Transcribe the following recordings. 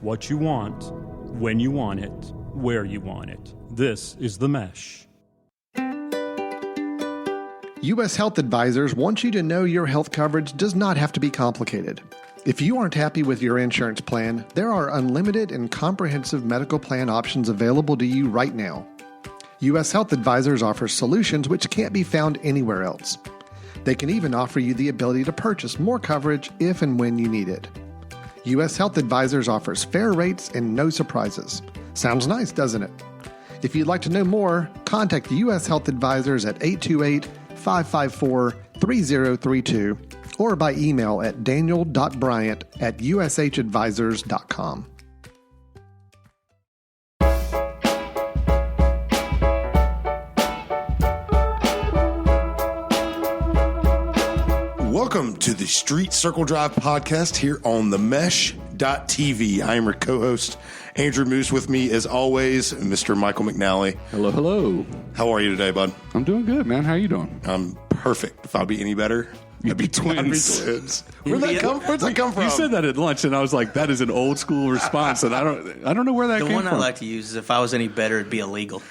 what you want, when you want it, where you want it. This is The Mesh. U.S. Health Advisors wants you to know your health coverage does not have to be complicated. If you aren't happy with your insurance plan, there are unlimited and comprehensive medical plan options available to you right now. U.S. Health Advisors offers solutions which can't be found anywhere else. They can even offer you the ability to purchase more coverage if and when you need it. U.S. Health Advisors offers fair rates and no surprises. Sounds nice, doesn't it? If you'd like to know more, contact U.S. Health Advisors at 828-554-3032 or by email at daniel.bryant@ushadvisors.com. Welcome to the Street Circle Drive podcast here on the Mesh.tv. I am your co-host, Andrew Moose. With me, as always, Mr. Michael McNally. Hello, hello. How are you today, bud? I'm doing good, man. How you doing? I'm perfect. If I'd be any better, I'd be twins. Where'd that come from? You said that at lunch, and I was like, that is an old school response, and I don't know where that came from. The one I like to use is if I was any better, it'd be illegal.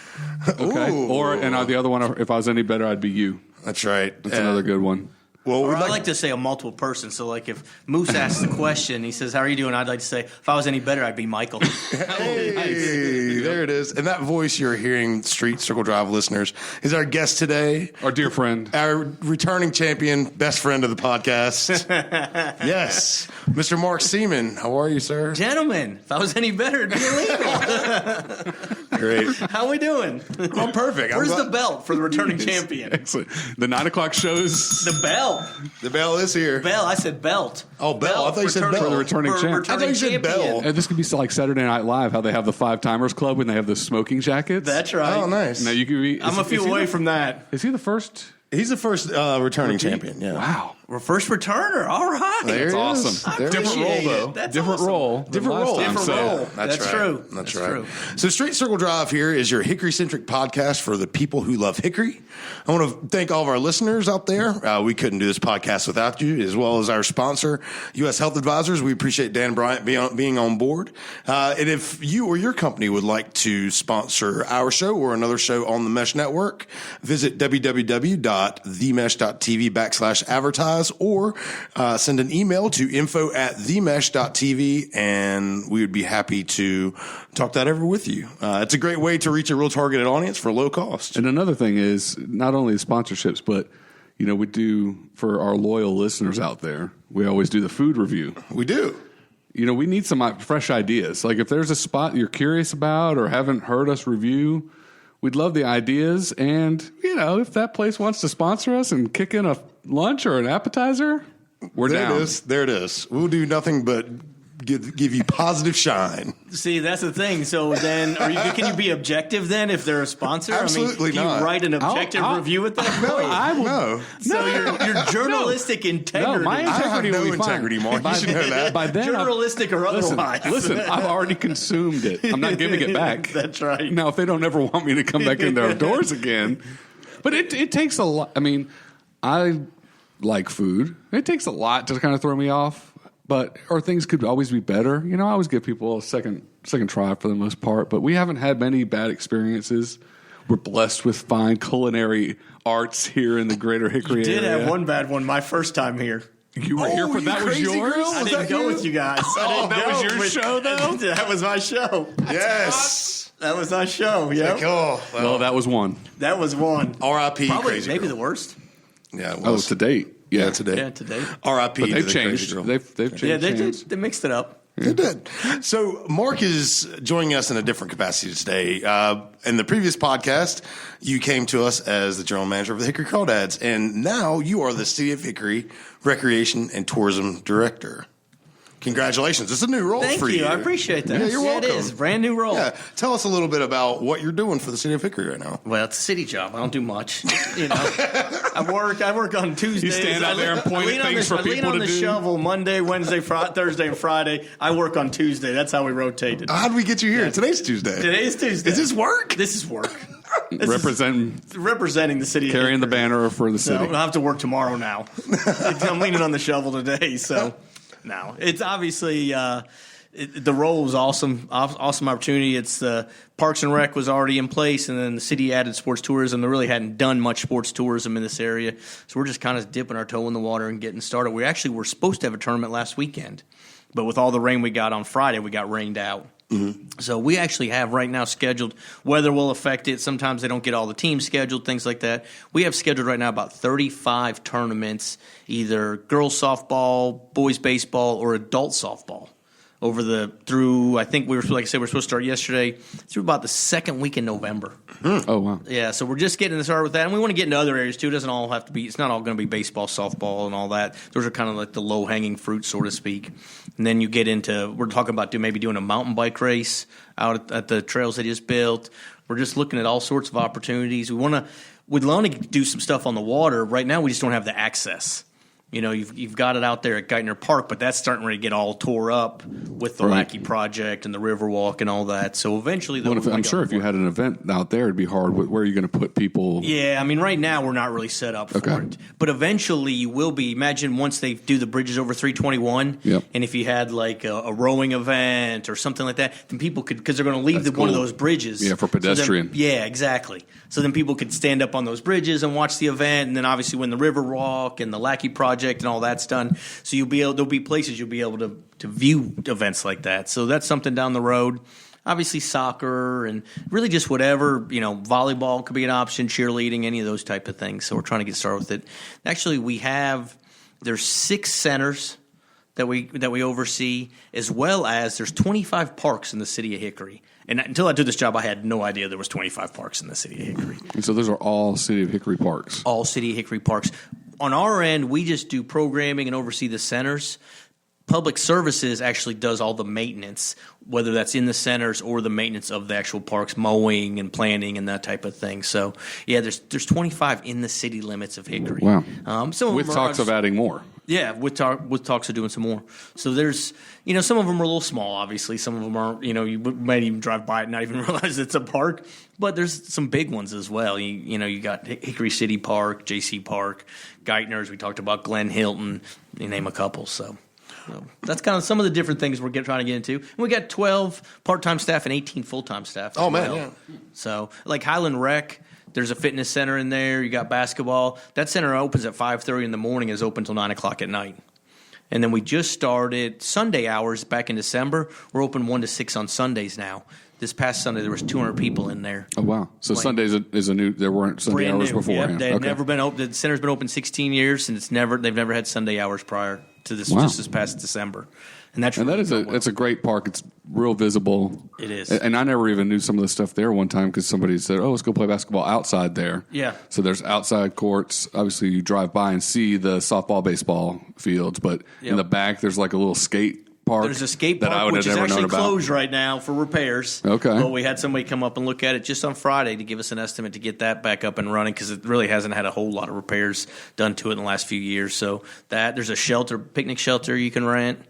Okay. And the other one, if I was any better, I'd be you. That's right. That's another good one. Well, or I like to say a multiple person. So, like, if Moose asks the question, he says, "How are you doing?" I'd like to say, "If I was any better, I'd be Michael." Hey, there it is. And that voice you're hearing, Street Circle Drive listeners, is our guest today. Our dear friend. Our returning champion, best friend of the podcast. Yes, Mr. Mark Seaman. How are you, sir? Gentlemen, if I was any better, it'd be illegal. Great. How we doing? I'm perfect. Where's the belt for the returning champion? Excellent. The 9 o'clock shows. The bell. The bell is here. Bell. I said belt. Oh, bell. I thought you said bell. For the returning champ. I thought you said bell. And this could be like Saturday Night Live, how they have the 5 Timers Club when they have the smoking jackets. That's right. Oh, nice. Now you could be. I'm a few away from that. Is he the first? He's the first returning champion. Yeah. Wow. We're first returner. All right. There That's he awesome. is. Different role, though. That's Different awesome. role. Different role. Different role. That's right. True. That's right. True. So Street Circle Drive here is your Hickory-centric podcast for the people who love Hickory. I want to thank all of our listeners out there. We couldn't do this podcast without you, as well as our sponsor, U.S. Health Advisors. We appreciate Dan Bryant being on board. And if you or your company would like to sponsor our show or another show on the Mesh Network, visit www.themesh.tv/advertise or send an email to info@themesh.tv, and we would be happy to talk that over with you. It's a great way to reach a real targeted audience for low cost. And another thing is not only sponsorships, but we do for our loyal listeners out there. We always do the food review. We do. We need some fresh ideas. Like if there's a spot you're curious about or haven't heard us review, we'd love the ideas. And if that place wants to sponsor us and kick in a lunch or an appetizer, we're down. There it is. We'll do nothing but give you positive shine. See, that's the thing. So then, can you be objective then if they're a sponsor? Absolutely do not. You write an objective review at that point? No, I will. No. So your journalistic integrity. No, my integrity I have will no be fine. integrity, Mark. You should know that. By then, journalistic or otherwise. Listen, I've already consumed it. I'm not giving it back. That's right. Now, if they don't ever want me to come back in their doors again, but it takes a lot. I mean, I like food. It takes a lot to kind of throw me off. Or things could always be better. I always give people a second try for the most part, but we haven't had many bad experiences. We're blessed with fine culinary arts here in the greater Hickory area. You did have one bad one my first time here. You were here for that was yours? I didn't go with you guys. That was your show, though? That was my show. Yes. That was my show, yeah. Well, that was one. That was one. R.I.P. Probably Crazy maybe Girl. the worst. Yeah, it was. To date. Yeah, today. Yeah, today. R.I.P. But they've to the changed. Crazy Girl. They've changed. Yeah, they mixed it up. They did. So Mark is joining us in a different capacity today. In the previous podcast, you came to us as the general manager of the Hickory Crawdads, and now you are the City of Hickory Recreation and Tourism Director. Congratulations. It's a new role for you. Thank you. I appreciate that. Yeah, you're welcome. It is. Brand new role. Yeah. Tell us a little bit about what you're doing for the City of Hickory right now. Well, it's a city job. I don't do much. I work on Tuesdays. You stand out there and point at things for people to do. I lean on the shovel Monday, Wednesday, Thursday, and Friday. I work on Tuesday. That's how we rotated. How did we get you here? Today's Tuesday. Today's Tuesday. Is this work? This is work. Representing the city. Carrying the banner for the city. So I'll have to work tomorrow now. I'm leaning on the shovel today, so... No, it's obviously The role was awesome opportunity. It's the Parks and Rec was already in place, and then the city added sports tourism. They really hadn't done much sports tourism in this area, so we're just kind of dipping our toe in the water and getting started. We actually were supposed to have a tournament last weekend, but with all the rain we got on Friday, we got rained out. Mm-hmm. So we actually have right now scheduled. Weather will affect it. Sometimes they don't get all the teams scheduled, things like that. We have scheduled right now about 35 tournaments, either girls softball, boys baseball, or adult softball. I think we're supposed to start yesterday through about the second week in November. Oh, wow. Yeah, so we're just getting started with that. And we want to get into other areas, too. It doesn't all have to be – it's not all going to be baseball, softball, and all that. Those are kind of like the low-hanging fruit, so to speak. And then you get into – we're talking about maybe doing a mountain bike race out at the trails they just built. We're just looking at all sorts of opportunities. We'd want to do some stuff on the water. Right now, we just don't have the access. You know, you've got it out there at Geithner Park, but that's starting to get all tore up with the Lackey Project and the Riverwalk and all that. So eventually, I'm sure if you had an event out there, it'd be hard. Where are you going to put people? Yeah, I mean, right now we're not really set up for it, but eventually you will be. Imagine once they do the bridges over 321, and if you had like a rowing event or something like that, then people could, because they're going to leave one of those bridges. Yeah, for pedestrian. So then, exactly. So then people could stand up on those bridges and watch the event, and then obviously when the Riverwalk and the Lackey Project and all that's done, so there'll be places you'll be able to view events like that. So that's something down the road. Obviously soccer and really just whatever, volleyball could be an option, cheerleading, any of those type of things. So we're trying to get started with it. Actually, there's 6 centers that we oversee, as well as there's 25 parks in the city of Hickory. And until I did this job, I had no idea there was 25 parks in the city of Hickory. And so those are all City of Hickory parks? All City of Hickory parks. On our end, we just do programming and oversee the centers. Public Services actually does all the maintenance, whether that's in the centers or the maintenance of the actual parks, mowing and planting and that type of thing. So, yeah, there's 25 in the city limits of Hickory. Wow. With talks of adding more. Yeah, with talks of doing some more. So there's, some of them are a little small, obviously. Some of them aren't, you might even drive by it and not even realize it's a park. But there's some big ones as well. You got Hickory City Park, JC Park, Geithner's. We talked about Glen Hilton. You name a couple, so that's kind of some of the different things we're trying to get into. And we got 12 part-time staff and 18 full-time staff. Oh, man, yeah. So, like Highland Rec, there's a fitness center in there. You got basketball. That center opens at 5:30 in the morning and is open till 9 o'clock at night. And then we just started Sunday hours back in December. We're open 1 to 6 on Sundays now. This past Sunday, there was 200 people in there. Oh, wow. So Sundays is a new – there weren't Sunday hours before. Yep, they've never been open. The center's been open 16 years, and they've never had Sunday hours prior to this, just this past December. And that's it's a great park. It's real visible. It is. And I never even knew some of the stuff there one time because somebody said, let's go play basketball outside there. Yeah. So there's outside courts. Obviously, you drive by and see the softball, baseball fields, but in the back, there's like a little skate park. There's a skate park, which is actually closed right now for repairs. Okay. But we had somebody come up and look at it just on Friday to give us an estimate to get that back up and running because it really hasn't had a whole lot of repairs done to it in the last few years. So there's a picnic shelter you can rent.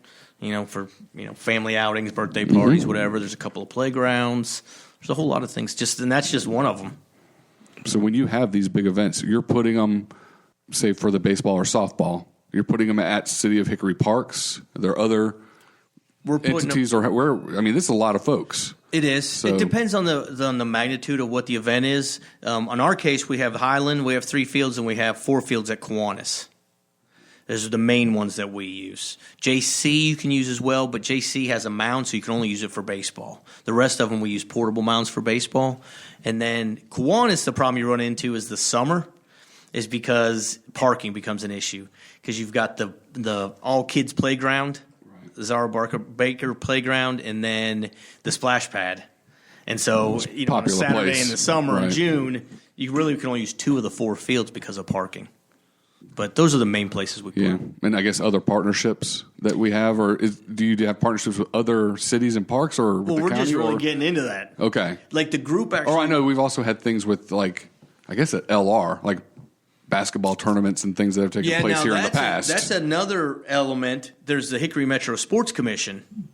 For family outings, birthday parties, whatever. There's a couple of playgrounds. There's a whole lot of things. And that's just one of them. So when you have these big events, you're putting them, say for the baseball or softball, you're putting them at City of Hickory parks. Are there other entities or where? I mean, this is a lot of folks. It is. So, it depends on the magnitude of what the event is. On our case, we have Highland, we have 3 fields, and we have 4 fields at Kiwanis. Those are the main ones that we use. JC you can use as well, but JC has a mound, so you can only use it for baseball. The rest of them we use portable mounds for baseball. And then Kiwanis, the problem you run into is the summer, is because parking becomes an issue. Because you've got the all-kids playground, the Zara Baker playground, and then the splash pad. And so, on a Saturday in the summer in June, you really can only use 2 of the 4 fields because of parking. But those are the main places we put. Yeah, and I guess other partnerships that we have, or do you have partnerships with other cities and parks, or with the we're county, just really getting into that. Okay, like the group actually. Oh, I know we've also had things with I guess at LR, like basketball tournaments and things that have taken place here in the past. That's another element. There's the Hickory Metro Sports Commission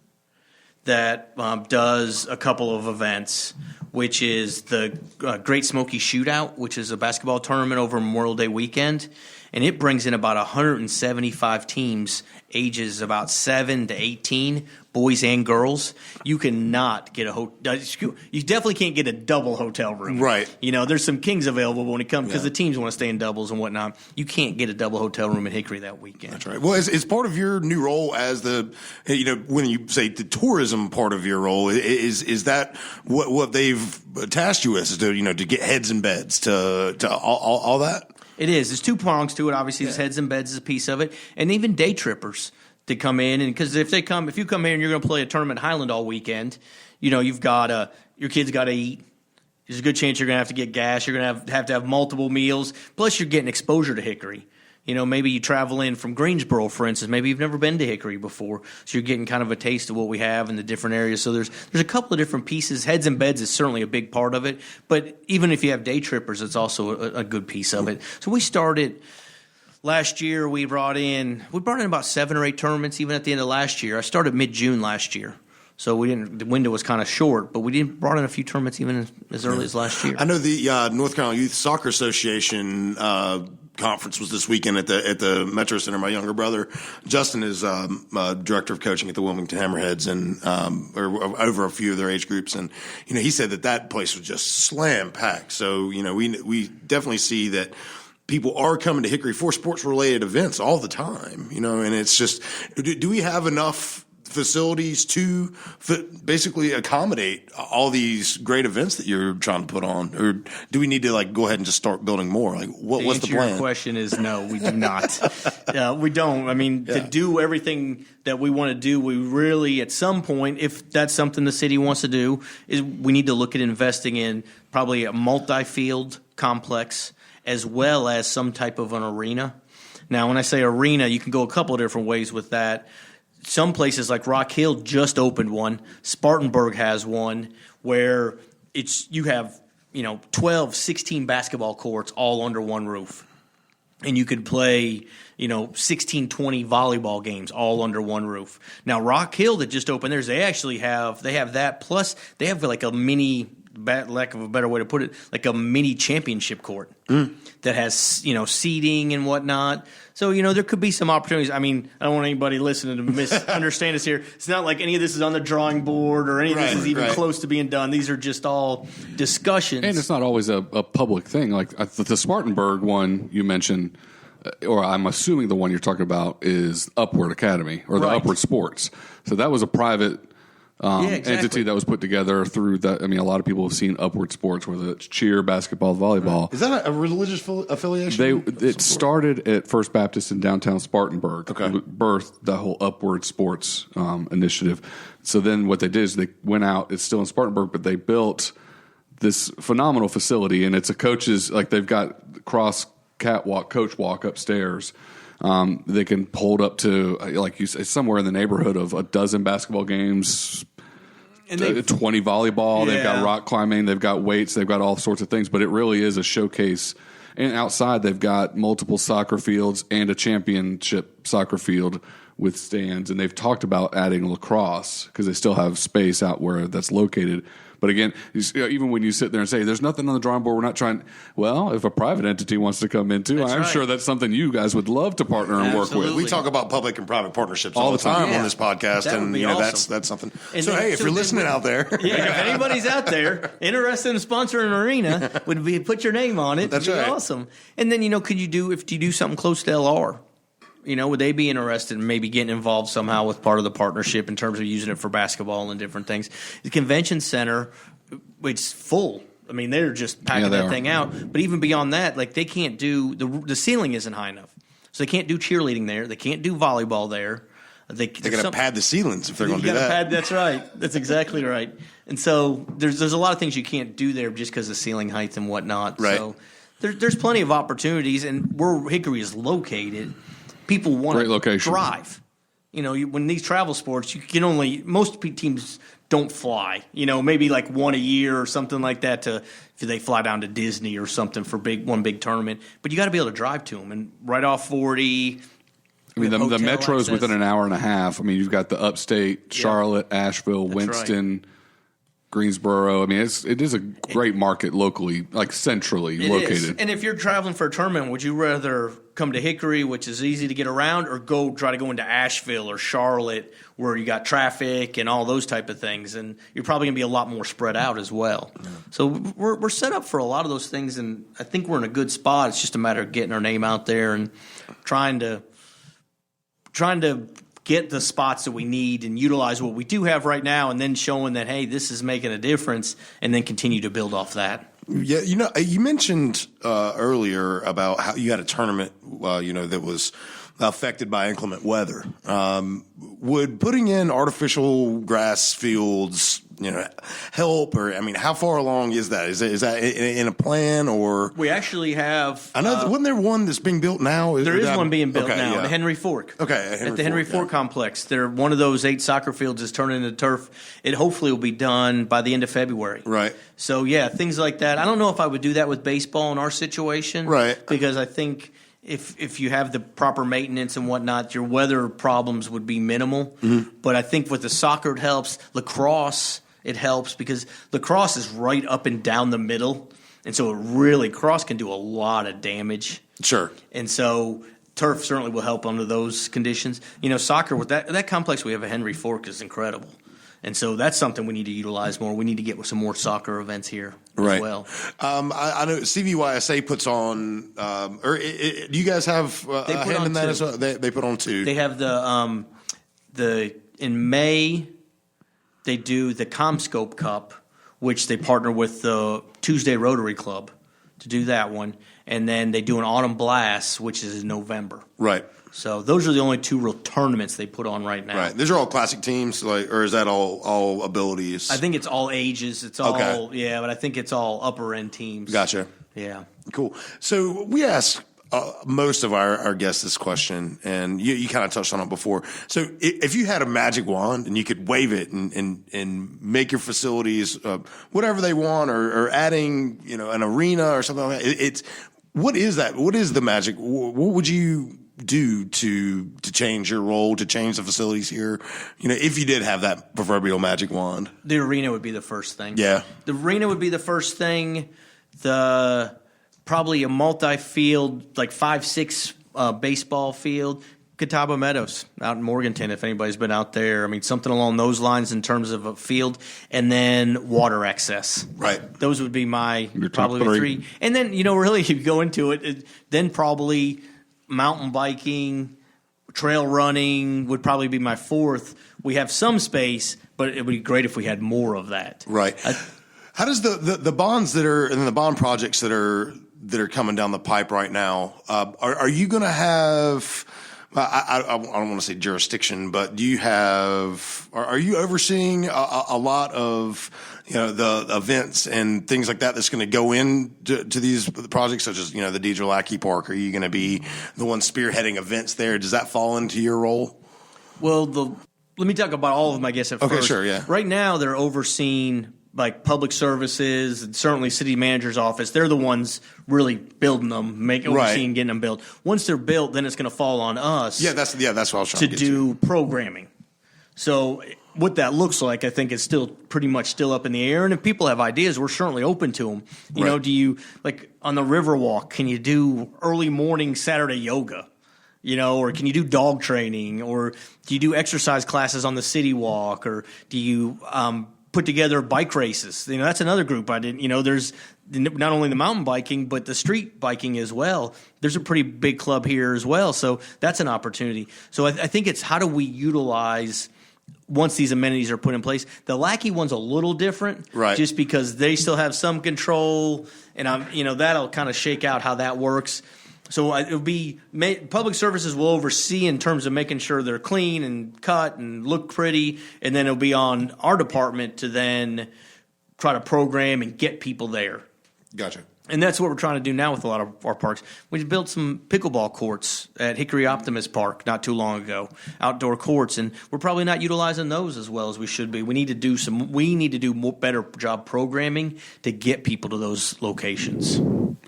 that does a couple of events, which is the Great Smoky Shootout, which is a basketball tournament over Memorial Day weekend. and it brings in about 175 teams, ages about 7 to 18, boys and girls. You cannot get you definitely can't get a double hotel room. Right. There's some kings available when it comes because the teams want to stay in doubles and whatnot. You can't get a double hotel room in Hickory that weekend. That's right. Well, it's part of your new role as when you say the tourism part of your role, is that what they've tasked you with, is to get heads and beds to all that? It is. There's two prongs to it. Obviously, there's heads and beds is a piece of it, and even day trippers to come in. And because if you come here and you're going to play a tournament Highland all weekend, you've got your kids got to eat. There's a good chance you're going to have to get gas. You're going to have multiple meals. Plus, you're getting exposure to Hickory. Maybe you travel in from Greensboro, for instance. Maybe you've never been to Hickory before, so you're getting kind of a taste of what we have in the different areas. So there's a couple of different pieces. Heads and beds is certainly a big part of it, but even if you have day trippers, it's also a good piece of it. So we started last year. We brought in about 7 or 8 tournaments. Even at the end of last year, I started mid-June last year. So the window was kind of short, but we brought in a few tournaments even as early as last year. I know the North Carolina Youth Soccer Association conference was this weekend at the Metro Center. My younger brother Justin is director of coaching at the Wilmington Hammerheads, and or over a few of their age groups, and he said that place was just slam packed. So we definitely see that people are coming to Hickory for sports related events all the time. And it's just, do we have enough facilities to basically accommodate all these great events that you're trying to put on, or do we need to go ahead and just start building more? What's the plan? Your question is no, we do not. We don't. I mean, to do everything that we want to do, we really, at some point, if that's something the city wants to do, is we need to look at investing in probably a multi-field complex as well as some type of an arena. Now, when I say arena, you can go a couple of different ways with that. Some places like Rock Hill just opened one. Spartanburg has one where you have 12, 16 basketball courts all under one roof. And you could play 16, 20 volleyball games all under one roof. Now Rock Hill that just opened theirs, they have that, plus they have like a mini, lack of a better way to put it, like a mini championship court that has seating and whatnot. So there could be some opportunities. I mean, I don't want anybody listening to misunderstand us here. It's not like any of this is on the drawing board or any of this is even close to being done. These are just all discussions, and it's not always a public thing. Like the Spartanburg one you mentioned, or I'm assuming the one you're talking about is Upward Academy or the Upward Sports. So that was a private entity that was put together through that. I mean, a lot of people have seen Upward Sports, whether it's cheer, basketball, volleyball. Is that a religious affiliation? It started at First Baptist in downtown Spartanburg. Okay. It birthed the whole Upward Sports initiative. So then what they did is they went out. It's still in Spartanburg, but they built this phenomenal facility, and it's a coach's, they've got cross catwalk, coach walk upstairs. They can hold up to, like you say, somewhere in the neighborhood of a dozen basketball games, and 20 volleyball. Yeah. They've got rock climbing. They've got weights. They've got all sorts of things. But it really is a showcase. And outside, they've got multiple soccer fields and a championship soccer field with stands. And they've talked about adding lacrosse because they still have space out where that's located. But again, even when you sit there and say, there's nothing on the drawing board, we're not trying. Well, if a private entity wants to come into, I'm sure that's something you guys would love to partner and work with. We talk about public and private partnersits all the time on this podcast, and awesome. that's something. And so, hey, if you're listening out there, if anybody's out there interested in sponsoring an arena, put your name on it. That'd be awesome. And then if you do something close to LR? Would they be interested in maybe getting involved somehow with part of the partnership in terms of using it for basketball and different things? The convention center, it's full. I mean, they're just packing that thing out. But even beyond that, they can't do the ceiling isn't high enough, so they can't do cheerleading there. They can't do volleyball there. They're going to pad the ceilings if they're going to do that. That's right. That's exactly right. And so there's a lot of things you can't do there just because of ceiling height and whatnot. Right. So there's plenty of opportunities, and where Hickory is located. People want to drive. When these travel sports, most teams don't fly. Maybe like one a year or something like that. If they fly down to Disney or something for one big tournament. But you got to be able to drive to them, and right off 40. I mean, the metro's within an hour and a half. I mean, you've got the upstate, Charlotte, Asheville, Winston. Greensboro. I mean, it is a great market locally, like centrally located. Is. And if you're traveling for a tournament, would you rather come to Hickory, which is easy to get around, or try to go into Asheville or Charlotte, where you got traffic and all those type of things? And you're probably going to be a lot more spread out as well. Yeah. So we're set up for a lot of those things, and I think we're in a good spot. It's just a matter of getting our name out there and trying to get the spots that we need and utilize what we do have right now, and then showing that, hey, this is making a difference, and then continue to build off that. Yeah, you mentioned earlier about how you had a tournament, that was affected by inclement weather. Would putting in artificial grass fields, help? Or, I mean, how far along is that? Is that in a plan, or? We actually have. I know, wasn't there one that's being built now? There is one being built now, yeah. the Henry Fork. Okay, at the Henry Fork complex. They're one of those 8 soccer fields is turning into turf. It hopefully will be done by the end of February. Right. So, yeah, things like that. I don't know if I would do that with baseball in our situation. Right. Because I think if you have the proper maintenance and whatnot, your weather problems would be minimal. Mm-hmm. But I think with the soccer it helps. Lacrosse, it helps because lacrosse is right up and down the middle. And so lacrosse can do a lot of damage. Sure. And so turf certainly will help under those conditions. Soccer, with that complex we have at Henry Fork is incredible. And so that's something we need to utilize more. We need to get some more soccer events here as well. I know CVYSA puts on, do you guys have a hand in that as well? They put on 2. They have in May, they do the ComScope Cup, which they partner with the Tuesday Rotary Club to do that one. And then they do an Autumn Blast, which is in November. Right. So those are the only 2 real tournaments they put on right now. Right. These are all classic teams, or is that all abilities? I think it's all ages. It's all but I think it's all upper end teams. Gotcha. Yeah. Cool. So we ask most of our guests this question, and you kind of touched on it before. So if you had a magic wand and you could wave it and make your facilities whatever they want, or adding an arena or something like that, what is that? What is the magic? What would you do to change your role, to change the facilities here? If you did have that proverbial magic wand, the arena would be the first thing. Yeah, the arena would be the first thing. Probably a multi-field, like 5-6 baseball field. Catawba Meadows out in Morganton, if anybody's been out there. I mean, something along those lines in terms of a field. And then water access. Right. Those would be my probably 3. And then, really, if you go into it, then probably mountain biking, trail running would probably be my 4th. We have some space, but it would be great if we had more of that. Right. How does the bonds that are, and the bond projects that are coming down the pipe right now, are you going to have, I don't want to say jurisdiction, but do you have, are you overseeing a lot of, the events and things like that that's going to go into these projects, such as, the Deidre Lackey Park? Are you going to be the one spearheading events there? Does that fall into your role? Well, let me talk about all of them, I guess, at first. Okay, sure, yeah. Right now, they're overseen like public services and certainly city manager's office. They're the ones really building them, overseeing getting them built. Once they're built, then it's going to fall on us. That's what I was trying to do programming. So what that looks like, I think, is still pretty much still up in the air. And if people have ideas, we're certainly open to them. Do you, like on the Riverwalk, can you do early morning Saturday yoga? Or can you do dog training? Or do you do exercise classes on the city walk? Or do you put together bike races? That's another group I didn't. There's not only the mountain biking, but the street biking as well. There's a pretty big club here as well. So that's an opportunity. So I think it's how do we utilize once these amenities are put in place. The Lackey one's a little different, right? Just because they still have some control, and that'll kind of shake out how that works. So it'll be public services will oversee in terms of making sure they're clean and cut and look pretty, and then it'll be on our department to then try to program and get people there. Gotcha. And that's what we're trying to do now with a lot of our parks. We built some pickleball courts at Hickory Optimist Park not too long ago, outdoor courts, and we're probably not utilizing those as well as we should be. We need to do more better job programming to get people to those locations.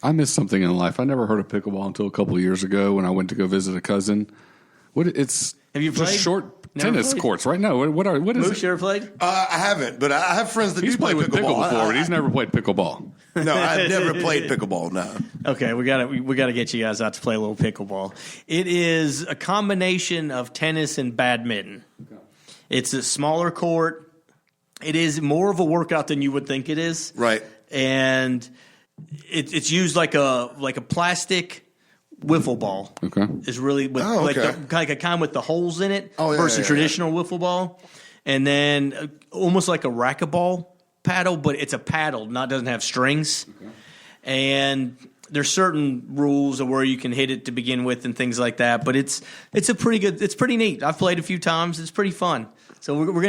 I missed something in life. I never heard of pickleball until a couple of years ago when I went to go visit a cousin. Have you played? Just short Never tennis played? courts, right? No, what is Moose, it? you ever played? I haven't, but I have friends that He's do play played with pickle pickleball. before, but he's never played pickleball. No, I've never played pickleball. No. Okay, we gotta get you guys out to play a little pickleball. It is a combination of tennis and badminton. It's a smaller court. It is more of a workout than you would think it is. Right. And it's used like a plastic wiffle ball. Okay. Is really with, like a kind with the holes in it versus traditional wiffle ball, and then almost like a racquetball paddle, but it's a paddle, doesn't have strings. Okay. And there's certain rules of where you can hit it to begin with and things like that. But it's pretty neat. I've played a few times. It's pretty fun. So we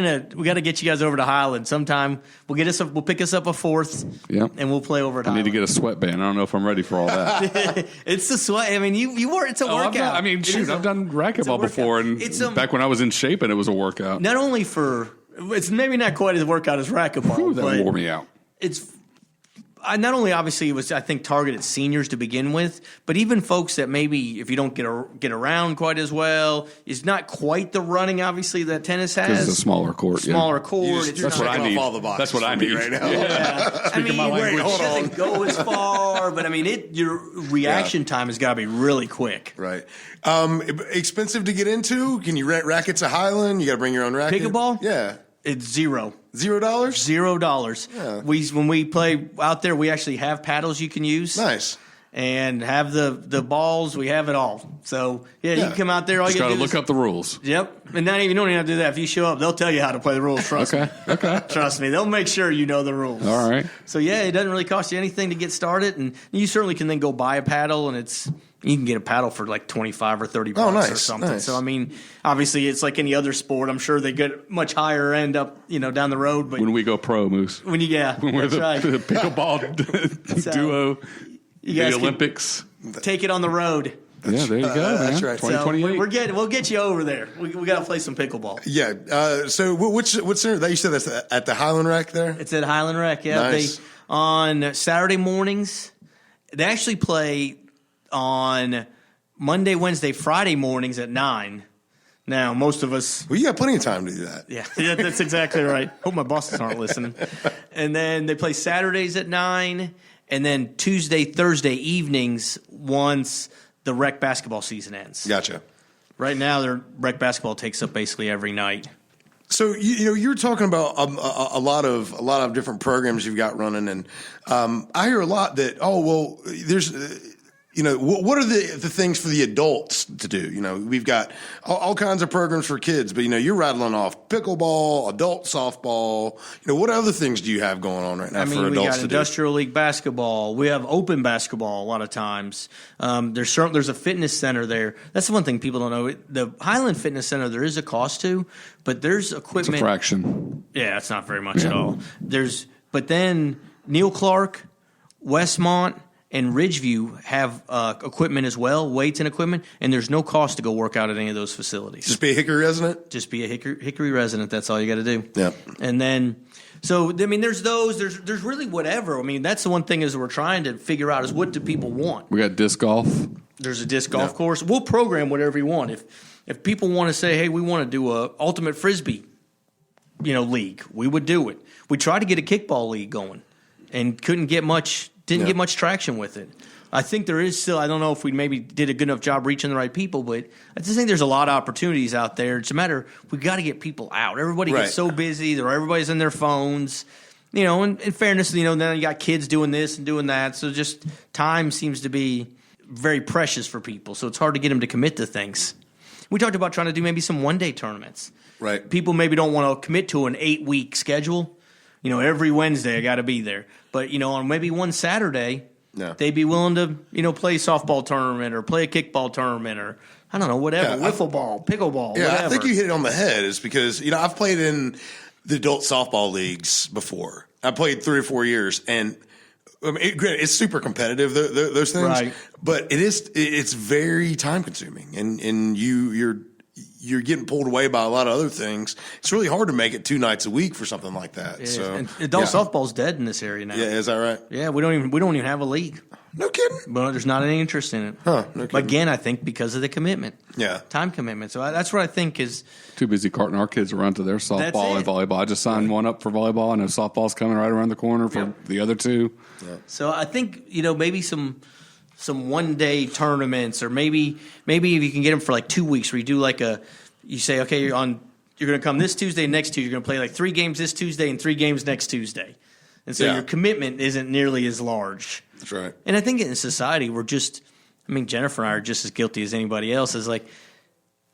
got to get you guys over to Highland sometime. We'll pick us up a fourth, and we'll play over at Highland. I need to get a sweatband. I don't know if I'm ready for all that. It's the sweat. I mean, you were. It's a workout. I've done racquetball before, and back when I was in shape, and it was a workout. Not only it's maybe not quite as workout as racquetball. Whew, that wore me out. It's. Not only obviously it was, I think, targeted seniors to begin with, but even folks that maybe if you don't get around quite as well, is not quite the running obviously that tennis has. Because it's a smaller court. That's what I need. All the boxes That's what I need right now. Yeah. I mean, it doesn't go as far, but I mean, your reaction time has got to be really quick. Right. Expensive to get into? Can you rent rackets at Highland? You got to bring your own racket? Pickleball? Yeah. It's $0. $0? $0. Yeah. When we play out there, we actually have paddles you can use. Nice. And have the balls. We have it all. So you can come out there. All Just you got got to look up the rules. Yep. And you don't even have to do that. If you show up, they'll tell you how to play the rules. Trust me. Okay. Trust me. They'll make sure you know the rules. All right. So it doesn't really cost you anything to get started, and you certainly can then go buy a paddle, and you can get a paddle for like $25 or $30 or something. Nice. So I mean, obviously it's like any other sport. I'm sure they get much higher end up, down the road. But when we go pro, Moose. When we're the right. pickleball duo, you guys the Olympics. Take it on the road. Yeah, there you go, man. That's right. 2028. So we'll get you over there. We got to play some pickleball. Yeah. So what's center? You said that's at the Highland Rec there? It's at Highland Rec, yeah. Nice. On Saturday mornings, they actually play on Monday, Wednesday, Friday mornings at 9. Now, most of us... Well, you got plenty of time to do that. Yeah, that's exactly right. Hope my bosses aren't listening. And then they play Saturdays at 9, and then Tuesday, Thursday evenings once the rec basketball season ends. Gotcha. Right now, their rec basketball takes up basically every night. So you're talking about a lot of different programs you've got running, and I hear a lot that there's what are the things for the adults to do? We've got all kinds of programs for kids, but you're rattling off pickleball, adult softball. What other things do you have going on right now for adults to do? We got industrial league basketball. We have open basketball a lot of times. There's a fitness center there. That's the one thing people don't know. The Highland Fitness Center, there is a cost to, but there's equipment. It's a fraction. Yeah, it's not very much at all. But then Neil Clark, Westmont, and Ridgeview have equipment as well, weights and equipment, and there's no cost to go work out at any of those facilities. Just be a Hickory resident? Just be a Hickory resident. That's all you got to do. Yeah. And then, there's those. There's really whatever. I mean, that's the one thing is we're trying to figure out is what do people want. We got disc golf. There's a disc golf course. We'll program whatever you want. If people want to say, hey, we want to do a ultimate frisbee, league, we would do it. We tried to get a kickball league going, and couldn't get much. Didn't get much traction with it. I think there is still, I don't know if we maybe did a good enough job reaching the right people, but I just think there's a lot of opportunities out there. It's a matter, we got to get people out. Everybody gets so busy, everybody's in their phones. In fairness, now you got kids doing this and doing that. So just time seems to be very precious for people. So it's hard to get them to commit to things. We talked about trying to do maybe some one-day tournaments. Right. People maybe don't want to commit to an 8-week schedule. Every Wednesday I got to be there. But, on maybe one Saturday, they'd be willing to, play a softball tournament or play a kickball tournament or, I don't know, whatever, wiffle ball, pickleball, whatever. I think you hit it on the head is because, I've played in the adult softball leagues before. I played 3 or 4 years, and granted, it's super competitive, those things. Right. But it's very time consuming, and you you're getting pulled away by a lot of other things. It's really hard to make it 2 nights a week for something like that. So And adult softball's dead in this area now. yeah, is that right? Yeah, we don't even have a league. No kidding. But there's not any interest in it. Huh, no kidding. Again, I think because of the commitment. Yeah. Time commitment. So that's what I think is. Too busy carting our kids around to their That's softball it. and volleyball. I just signed one up for volleyball. I know softball's coming right around the corner for the other two. So I think maybe some 1-day tournaments, or maybe if you can get them for like 2 weeks, where you do you say, okay, you're going to come this Tuesday, next Tuesday, you're going to play like 3 games this Tuesday and 3 games next Tuesday, and so your commitment isn't nearly as large. That's right. And I think in society we're Jennifer and I are just as guilty as anybody else. Is like,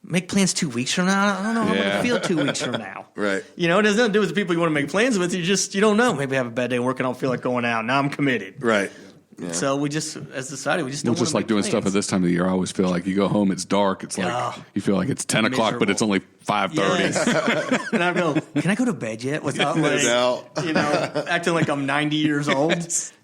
make plans 2 weeks from now. I don't know how I'm going to feel 2 weeks from now. Right. It has nothing to do with the people you want to make plans with. You don't know. Maybe I have a bad day at work and I don't feel like going out. Now I'm committed. Right. Yeah. So we just, as a society, we just don't We're just want like to doing make stuff at plans. this time of the year. I always feel like you go home, it's dark. It's like you feel like it's 10 o'clock, but it's only 5:30. Yes. And I go, can I go to bed yet? Without acting like I'm 90 years old.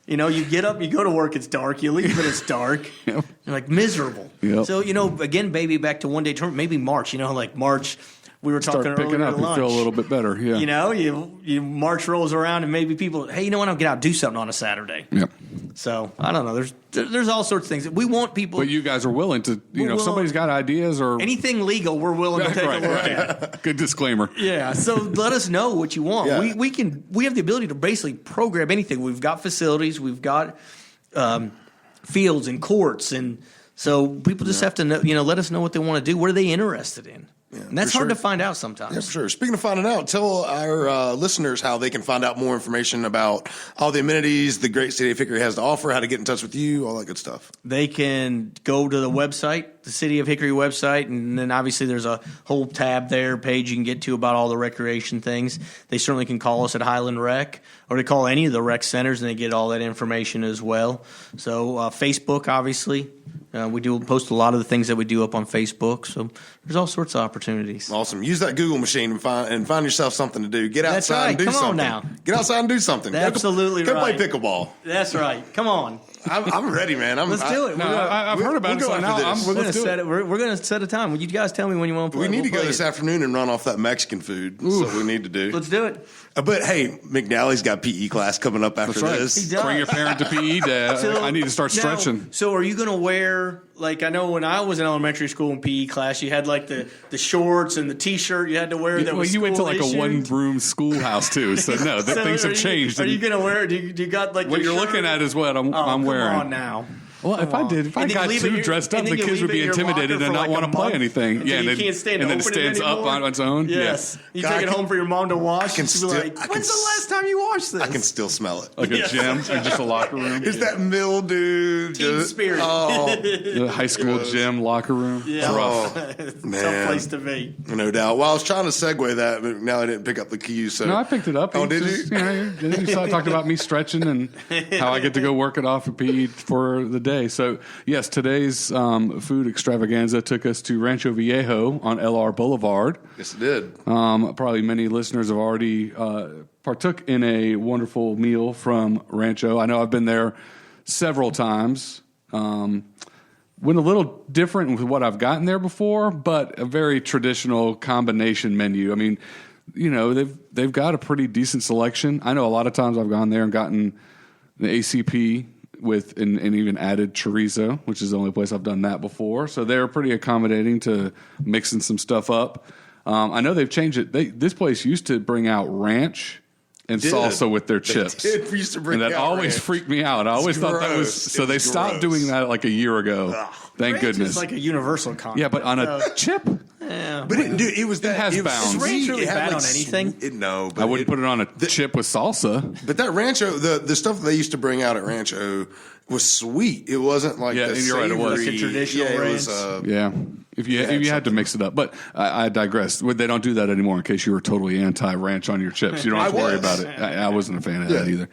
You get up, you go to work, it's dark. You leave, but it's dark. Yep. You're like miserable. Yep. So again, baby, back to 1-day tournament. Maybe March. Like March. We were talking Start picking earlier up at and lunch. feel a little bit better. Yeah. You March rolls around and maybe people, hey, I'll get out and do something on a Saturday. Yep. So I don't know. There's all sorts of things we want people. But you guys are willing to, if somebody's got ideas or anything legal, we're willing to take a look at. Good disclaimer. Yeah. So let us know what you want. Yeah. We have the ability to basically program anything. We've got facilities. We've got fields and courts, and so people just have to know. Let us know what they want to do. What are they interested in? And that's for hard sure. to find out sometimes. Yeah, for sure. Speaking of finding out, tell our listeners how they can find out more information about all the amenities the great City of Hickory has to offer, how to get in touch with you, all that good stuff. They can go to the website, the City of Hickory website, and then obviously there's a whole tab there, page you can get to about all the recreation things. They certainly can call us at Highland Rec, or they call any of the rec centers, and they get all that information as well. So Facebook, obviously. We do post a lot of the things that we do up on Facebook, so there's all sorts of opportunities. Awesome. Use that Google machine and find yourself something to do. Get That's outside right. and do Come on something. now. Get outside and do something. Absolutely Go right. play pickleball. That's right. Come on. I'm ready, man. Let's do it. No, I've heard about it. We'll So go now after this. We're going to let's do set it. it. We're going to set a time. Will you guys tell me when you want to play? We need to We'll go play this it. afternoon and run off that Mexican food. That's what we need to do. Let's do it. But hey, McNally's got PE class coming up after That's right. this. He does. Bring your parent to PE day. So, I need to start now, stretching. So are you going to wear, like, I know when I was in elementary school in PE class, you had like the shorts and the T-shirt you had to wear. That Well, was you went to like school a issued. one-room schoolhouse too, so no, things have changed. Are you going to wear? Do you got like What your you're shirt? looking at is what I'm Come wearing. on now. Well, if I did, if I And then got you leave it too your- dressed up, and the then you kids would leave be it in your intimidated locker and for not like want a to play month anything. until you and can't stand and to then it open it stands up anymore. on its own. Yes. You God, take I it can- home for your mom to wash. can She'll be still- like, I can when's the s- last time you washed this? I can still smell it. Like a gym or just a locker room. Is that mildew? Team spirit. Oh, The high school gym locker room. Yeah. It's rough. Tough man. place to be. No doubt. Well, I was trying to segue that, but now I didn't pick up the cues. So No, I picked it up. Oh, It did just, you? You talked about me stretching and how I get to go work it off at PE for the day. So, yes, today's food extravaganza took us to Rancho Viejo on LR Boulevard. Yes, it did. Probably many listeners have already partook in a wonderful meal from Rancho. I know I've been there several times. Went a little different with what I've gotten there before, but a very traditional combination menu. I mean, they've got a pretty decent selection. I know a lot of times I've gone there and gotten the ACP with and even added chorizo, which is the only place I've done that before. So they're pretty accommodating to mixing some stuff up. I know they've changed it. This place used to bring out ranch and Did. salsa with their They chips. did used to bring and that out always ranch. freaked me out. I always thought that was gross. so. It They was stopped gross. doing that like a year ago. Thank Ranch goodness. is like a universal concept. Yeah, but on a chip, Yeah. But it was that. has it was bounds. sweet. Is ranch really It had, bad like, on anything? No, but I wouldn't put it on a chip with salsa. But that Rancho, the stuff that they used to bring out at Rancho was sweet. It wasn't like Yeah, the and you're right, it was. savory- Like a traditional yeah, it was, ranch. Yeah, if you had to mix it up, but I digress. They don't do that anymore. In case you were totally anti-ranch on your chips, you don't have to worry about it. I wasn't a fan of that either.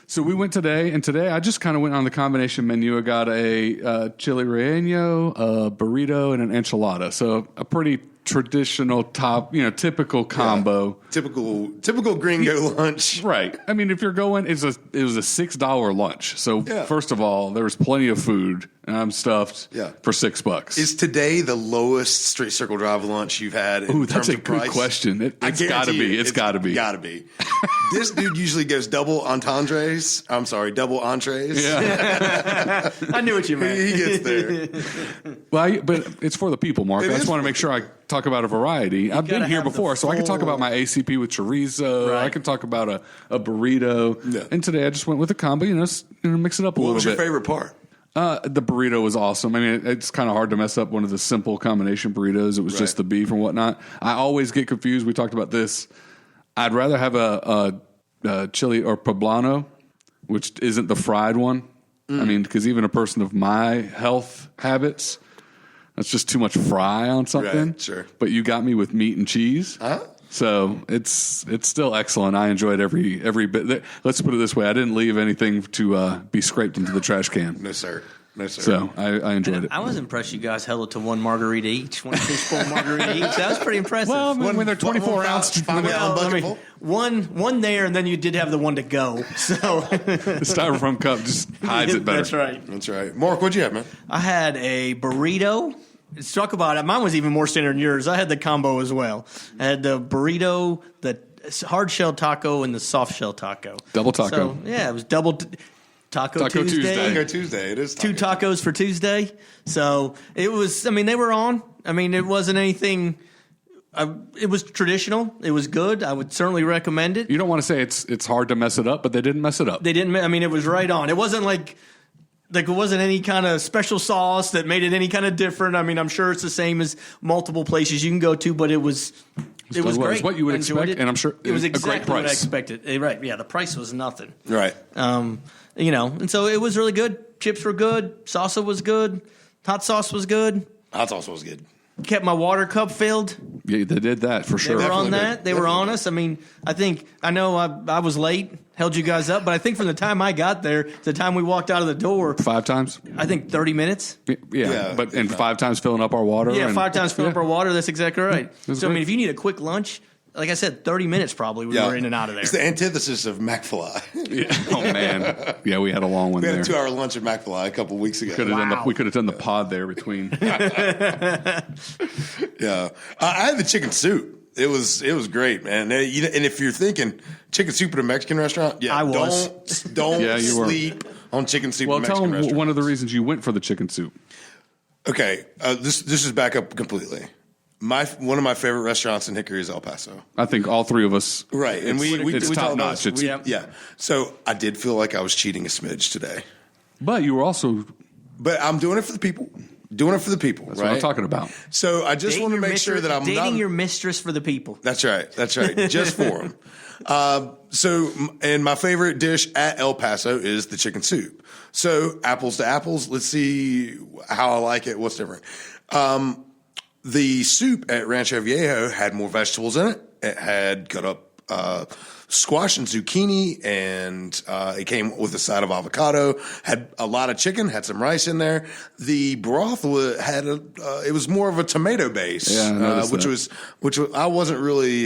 So we went today, and today I just kind of went on the combination menu. I got a chili relleno, a burrito, and an enchilada. So a pretty traditional typical combo. Typical gringo lunch. Right. I mean, if you're going, it was a $6 lunch. So first of all, there was plenty of food, and I'm stuffed for $6. Is today the lowest Street Circle Drive lunch you've had? Ooh, that's a good question. It's got to be. It's got to be. Got to be. This dude usually goes double entrees. Yeah. I knew what you meant. He gets there. Well, but it's for the people, Mark. I just want to make sure I talk about a variety. I've been here before, so I can talk about my ACP with chorizo. Right. I can talk about a burrito. Yeah. And today I just went with a combo, mix it up a little bit. What was your favorite part? The burrito was awesome. I mean, it's kind of hard to mess up one of the simple combination burritos. It was just the beef and whatnot. I always get confused. We talked about this. I'd rather have a chili or poblano, which isn't the fried one. I mean, because even a person of my health habits, that's just too much fry on something. Right, sure. But you got me with meat and cheese. So it's still excellent. I enjoyed every bit. Let's put it this way: I didn't leave anything to be scraped into the trash can. No, sir. So I enjoyed it. I was impressed you guys held it to one margarita each, one fishbowl margarita each. That was pretty impressive. Well, when they're 24 ounce, one there, and then you did have the one to go. So the styrofoam cup just hides it better. That's right. Mark, what'd you have, man? I had a burrito. Let's talk about it. Mine was even more standard than yours. I had the combo as well. I had the burrito, the hard shell taco, and the soft shell taco. Double taco. So, it was double Taco Tuesday. Taco Tuesday. It is Two tacos for Tuesday. So it was, they were on. It wasn't anything. It was traditional. It was good. I would certainly recommend it. You don't want to say it's hard to mess it up, but they didn't mess it up. They didn't. It was right on. It wasn't like it wasn't any kind of special sauce that made it any kind of different. I'm sure it's the same as multiple places you can go to, but it was great. It was what you would expect, and I'm sure it was exactly a great price. what I expected. Right? Yeah, the price was nothing. Right. And so it was really good. Chips were good. Salsa was good. Hot sauce was good. Hot sauce was good. Kept my water cup filled. Yeah, they did that for sure. They were on that. They were on us. I know I was late, held you guys up, but I think from the time I got there to the time we walked out of the door, 5 times. I think 30 minutes. Yeah, but 5 times filling up our water. Yeah, 5 times filling up our water. That's exactly right. So great. If you need a quick lunch, like I said, 30 minutes probably we were in and out of there. It's the antithesis of McFly. Oh, man. Yeah, we had a long one there. We had a 2-hour lunch at McFly a couple weeks ago. We could have done the pod there between. Yeah. I had the chicken soup. It was great, man. And if you're thinking chicken soup at a Mexican restaurant, I was. Don't sleep on chicken soup at a Mexican restaurant. Well, tell them one of the reasons you went for the chicken soup. Okay. This is back up completely. One of my favorite restaurants in Hickory is El Paso. I think all three of us. Right. And it's top notch. Yeah. So I did feel like I was cheating a smidge today. But you were also. But I'm doing it for the people. That's what I'm talking about. So I just want to make sure that I'm dating your mistress for the people. That's right. Just for them. And my favorite dish at El Paso is the chicken soup. So apples to apples. Let's see how I like it. What's different? The soup at Rancho Viejo had more vegetables in it. It had cut up squash and zucchini, and it came with a side of avocado. Had a lot of chicken. Had some rice in there. The broth it was more of a tomato base, which I wasn't really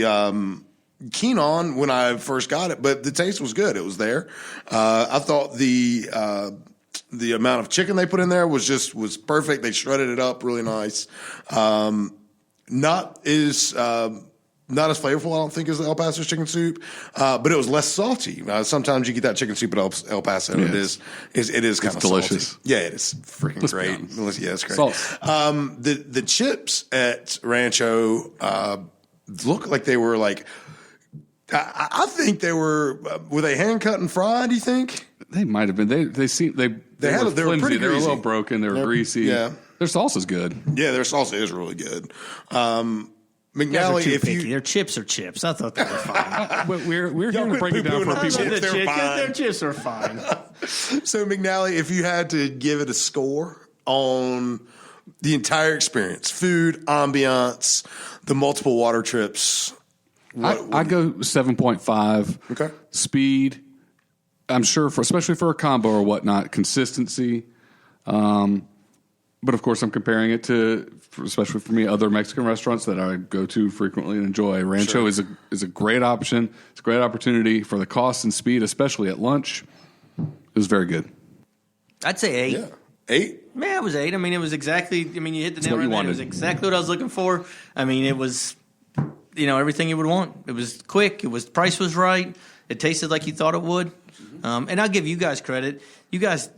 keen on when I first got it, but the taste was good. It was there. I thought the amount of chicken they put in there was perfect. They shredded it up really nice. Not as flavorful, I don't think, as the El Paso's chicken soup, but it was less salty. Sometimes you get that chicken soup at El Paso, and it is kind of delicious. Salty. Yeah, it is freaking great. Yeah, it's great. Sauce. The chips at Rancho look like they were like. I think they were they hand cut and fried? Do you think they might have been? They were flimsy. They were a little broken. They were greasy. Yeah, their salsa's good. Yeah, their salsa is really good. McNally, their chips are chips. I thought they were fine. But we're here to break it down for people. Their chips are fine. So McNally, if you had to give it a score on the entire experience, food, ambiance, the multiple water trips. I go 7.5. Okay. Speed, I'm sure, especially for a combo or whatnot, consistency. But But of course, I'm comparing it to, especially for me, other Mexican restaurants that I go to frequently and enjoy. Rancho is a great option. It's a great opportunity for the cost and speed, especially at lunch. It was very good. I'd say 8. Yeah. 8? Yeah, it was 8. I mean, it was exactly. I mean, you hit the nail right there. It was exactly what I was looking for. I mean, it was, everything you would want. It was quick. The price was right. It tasted like you thought it would. And I'll give you guys credit. You guys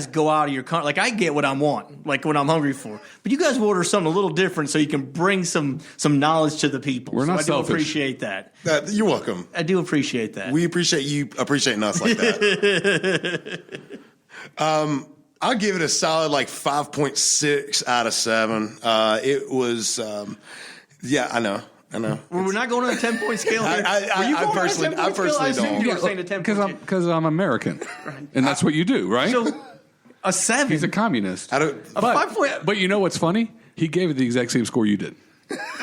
go out of your like I get what I want, like what I'm hungry for. But you guys order something a little different so you can bring some knowledge to the people. We're not selfish. I do appreciate that. You're welcome. I do appreciate that. We appreciate you appreciating us like that. I'll give it a solid 5.6 out of 7. It was, I know. We're not going on a 10-point scale here. I personally don't. You were saying a 10-point Because I'm American, and that's what you do, right? So a 7. He's a communist. But you know what's funny? He gave it the exact same score you did.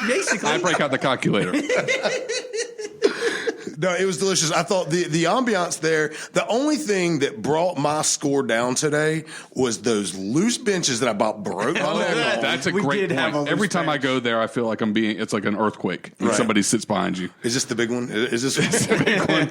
Basically, I break out the calculator. No, it was delicious. I thought the ambiance there, the only thing that brought my score down today was those loose benches that I bought broke my neck on. That's a great point. Every time I go there, I feel like it's like an earthquake when somebody sits behind you. Is this the big one? Is this the big one?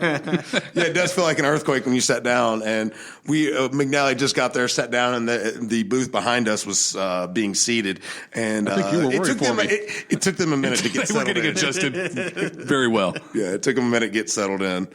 Yeah, it does feel like an earthquake when you sat down. And McNally just got there, sat down, and the booth behind us was being seated. And I think you were worried for me. It took them a minute to get settled in. They were getting adjusted very well. Yeah, it took them a minute to get settled in.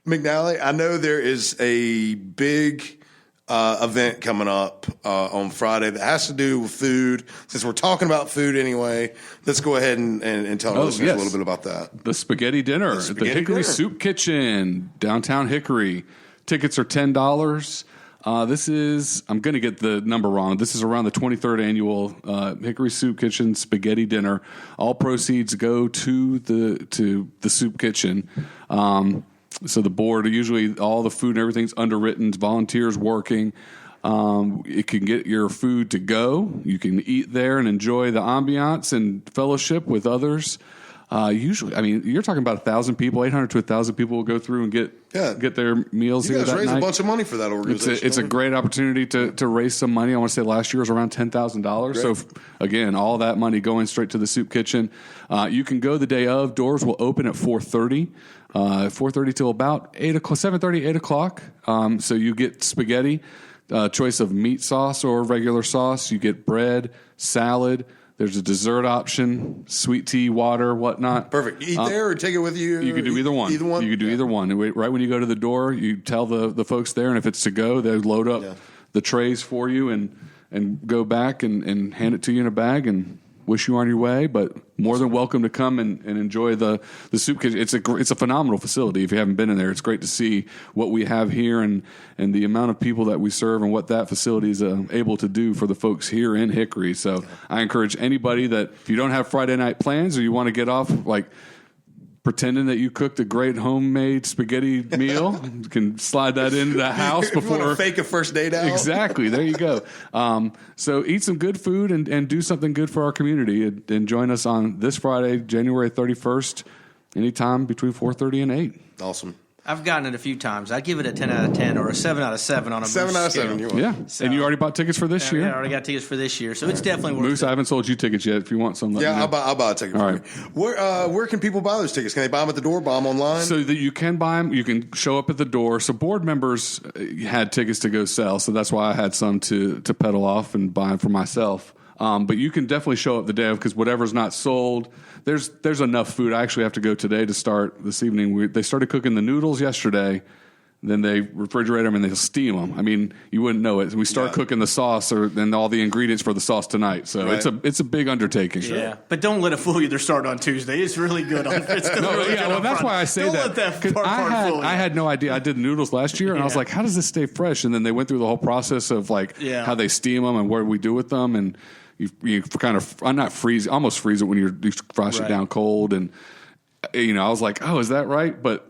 McNally, I know there is a big event coming up on Friday that has to do with food. Since we're talking about food anyway, let's go ahead and tell our listeners a little bit about that. The spaghetti dinner at the Hickory Soup Kitchen, downtown Hickory. Tickets are $10. I'm going to get the number wrong. This is around the 23rd annual Hickory Soup Kitchen Spaghetti Dinner. All proceeds go to the soup kitchen. So the board, usually all the food and everything's underwritten, volunteers working. It can get your food to go. You can eat there and enjoy the ambiance and fellowship with others. Usually, I mean, you're talking about 1,000 people, 800 to 1,000 people will go through and get their meals here that night. You guys raise a bunch of money for that organization. It's a great opportunity to raise some money. I want to say last year was around $10,000. So, again, all that money going straight to the soup kitchen. You can go the day of. Doors will open at 4:30. 4:30 till about 7:30, 8 o'clock. So you get spaghetti, choice of meat sauce or regular sauce. You get bread, salad. There's a dessert option, sweet tea, water, whatnot. Perfect. Eat there or take it with you? You can do either one. Either one? You can do either one. Right when you go to the door, you tell the folks there, and if it's to go, they load up the trays for you and go back and hand it to you in a bag and wish you on your way. But more than welcome to come and enjoy the soup kitchen. It's a phenomenal facility. If you haven't been in there, it's great to see what we have here and the amount of people that we serve and what that facility is able to do for the folks here in Hickory. So I encourage anybody that if you don't have Friday night plans or you want to get off pretending that you cooked a great homemade spaghetti meal, you can slide that into the house before. You want to fake a first date out? Exactly. There you go. So eat some good food and do something good for our community. And join us on this Friday, January 31st, anytime between 4:30 and 8. Awesome. I've gotten it a few times. I'd give it a 10 out of 10 or a 7 out of 7 on a 7 out of 7. Yeah. So, and you already bought tickets for this year? Yeah, I already got tickets for this year. So it's definitely worth Moose, it. I haven't sold you tickets yet. If you want some, I'll buy a ticket for you. Where can people buy those tickets? Can they buy them at the door, buy them online? So that you can buy them. You can show up at the door. So board members had tickets to go sell. So that's why I had some to pedal off and buy them for myself. But you can definitely show up the day of because whatever's not sold, there's enough food. I actually have to go today to start this evening. They started cooking the noodles yesterday. Then they refrigerate them and they steam them. I mean, you wouldn't know it. We start cooking the sauce and all the ingredients for the sauce tonight. So it's a big undertaking. Yeah, but don't let it fool you. They're starting on Tuesday. It's really good. That's why I say don't that. Let that part fool you. I had no idea. I did the noodles last year, and I was like, how does this stay fresh? And then they went through the whole process of how they steam them and what we do with them. And you kind of almost freeze it when you frost it down cold. And, I was like, oh, is that right? But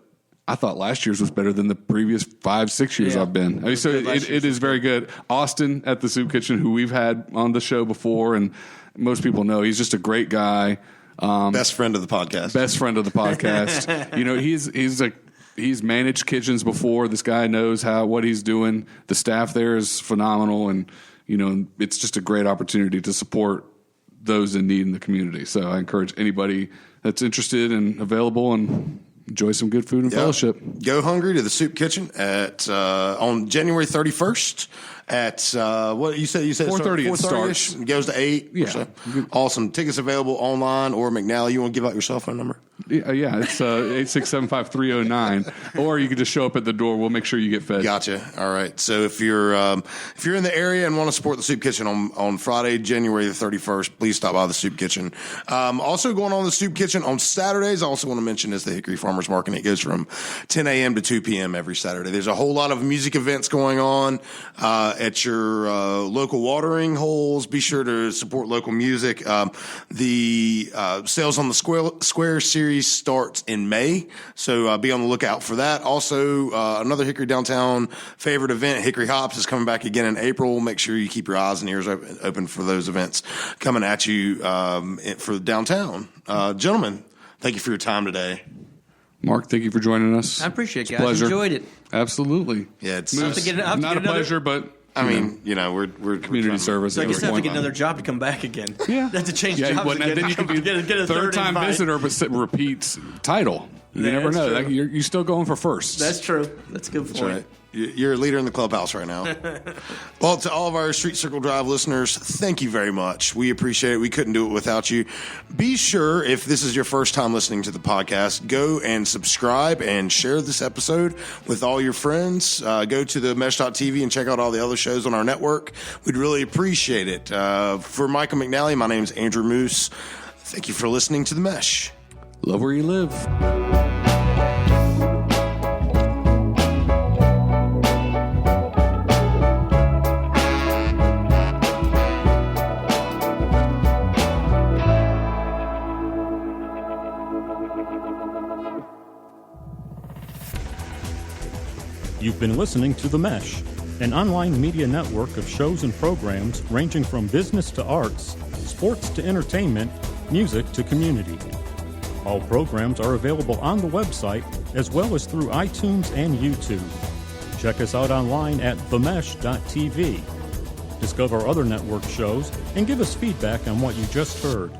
I thought last year's was better than the previous 5-6 years I've been. I mean, so it is very good. Austin at the Soup Kitchen, who we've had on the show before, and most people know he's just a great guy. Best friend of the podcast. He's managed kitchens before. This guy knows what he's doing. The staff there is phenomenal, and it's just a great opportunity to support those in need in the community. So I encourage anybody that's interested and available and enjoy some good food and fellowship. Go hungry to the Soup Kitchen on January 31st at what you said 4:30 it starts. It goes to 8. Yeah. So. Awesome. Tickets available online or McNally. You want to give out your cell phone number? Yeah, it's 8675309, or you can just show up at the door. We'll make sure you get fed. Gotcha. All right. So if you're in the area and want to support the Soup Kitchen on Friday, January the 31st, please stop by the Soup Kitchen. Also going on the Soup Kitchen on Saturdays, I also want to mention is the Hickory Farmers Market. It goes from 10 a.m. to 2 p.m. every Saturday. There's a whole lot of music events going on at your local watering holes. Be sure to support local music. The Sales on the Square series starts in May, so be on the lookout for that. Also, another Hickory Downtown favorite event, Hickory Hops, is coming back again in April. Make sure you keep your eyes and ears open for those events coming at you for downtown. Gentlemen, thank you for your time today. Mark, thank you for joining us. I appreciate it, guys. Pleasure. Enjoyed it. Absolutely. Yeah, it's not a pleasure, but I mean, we're community service. So I guess I have to get another job to come back again. Yeah, I have to change jobs. Well, again. then you can be get a third time invite. visitor, but repeats title. You Yeah, never that's know. true. You're still going for firsts. That's true. That's a good point. That's right. You're a leader in the clubhouse right now. Well, to all of our Street Circle Drive listeners, thank you very much. We appreciate it. We couldn't do it without you. Be sure, if this is your first time listening to the podcast, go and subscribe and share this episode with all your friends. Go to the mesh.tv and check out all the other shows on our network. We'd really appreciate it. For Michael McNally, my name's Andrew Moose. Thank you for listening to The Mesh. Love where you live. You've been listening to The Mesh, an online media network of shows and programs ranging from business to arts, sports to entertainment, music to community. All programs are available on the website as well as through iTunes and YouTube. Check us out online at themesh.tv. Discover other network shows and give us feedback on what you just heard.